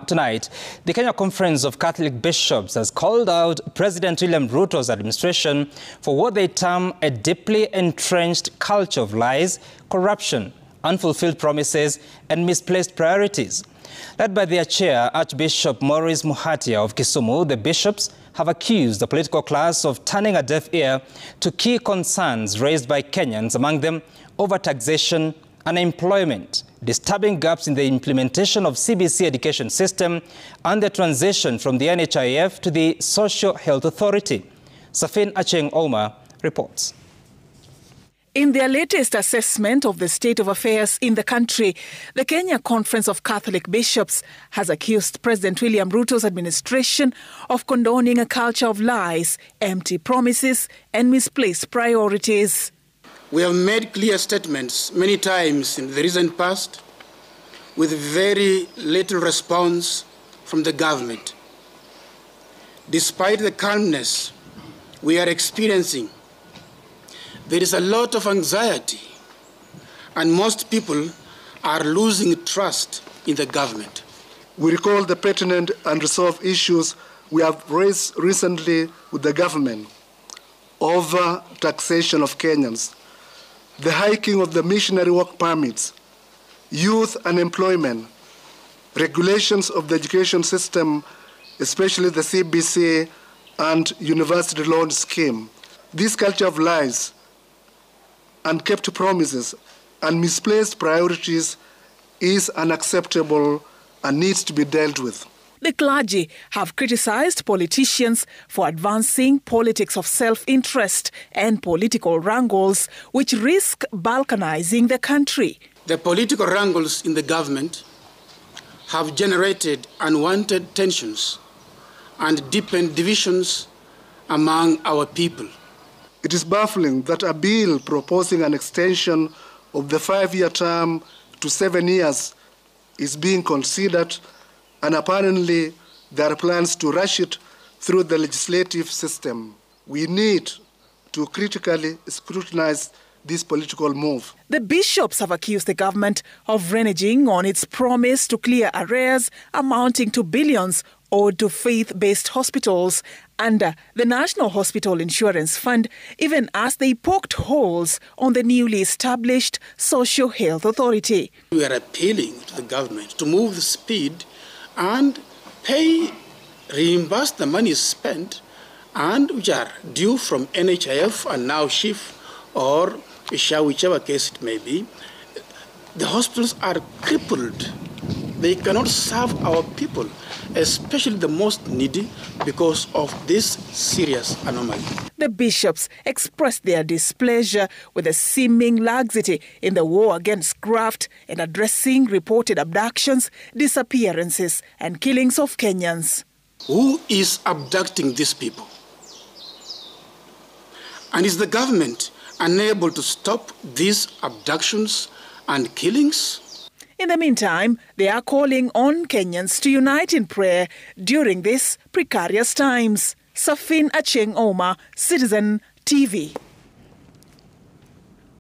Tonight, the Kenya Conference of Catholic Bishops has called out President William Ruto's administration for what they term a deeply entrenched culture of lies, corruption, unfulfilled promises, and misplaced priorities. Led by their chair, Archbishop Maurice Muhatia of Kisumu, the bishops have accused the political class of turning a deaf ear to key concerns raised by Kenyans, among them overtaxation, unemployment, disturbing gaps in the implementation of CBC education system, and the transition from the NHIF to the Social Health Authority. Safin Acheng Oma reports. In their latest assessment of the state of affairs in the country, the Kenya Conference of Catholic Bishops has accused President William Ruto's administration of condoning a culture of lies, empty promises, and misplaced priorities. We have made clear statements many times in the recent past with very little response from the government. Despite the calmness we are experiencing, there is a lot of anxiety, and most people are losing trust in the government. We recall the pertinent and resolved issues we have raised recently with the government over taxation of Kenyans, the hiking of the missionary work permits, youth unemployment, regulations of the education system, especially the CBC and university loan scheme. This culture of lies, unkept promises, and misplaced priorities is unacceptable and needs to be dealt with. The clergy have criticized politicians for advancing politics of self-interest and political wrangles, which risk balkanizing the country. The political wrangles in the government have generated unwanted tensions and deepened divisions among our people. It is baffling that a bill proposing an extension of the 5-year term to 7 years is being considered, and apparently there are plans to rush it through the legislative system. We need to critically scrutinize this political move. The bishops have accused the government of reneging on its promise to clear arrears amounting to billions owed to faith-based hospitals under the National Hospital Insurance Fund, even as they poked holes on the newly established Social Health Authority. We are appealing to the government to move the speed and reimburse the money spent and which are due from NHIF and now SHIF or SHA, whichever case it may be. The hospitals are crippled. They cannot serve our people, especially the most needy, because of this serious anomaly. The bishops expressed their displeasure with a seeming laxity in the war against graft and addressing reported abductions, disappearances, and killings of Kenyans. Who is abducting these people? And is the government unable to stop these abductions and killings? In the meantime, they are calling on Kenyans to unite in prayer during these precarious times. Safin Acheng Oma, Citizen TV.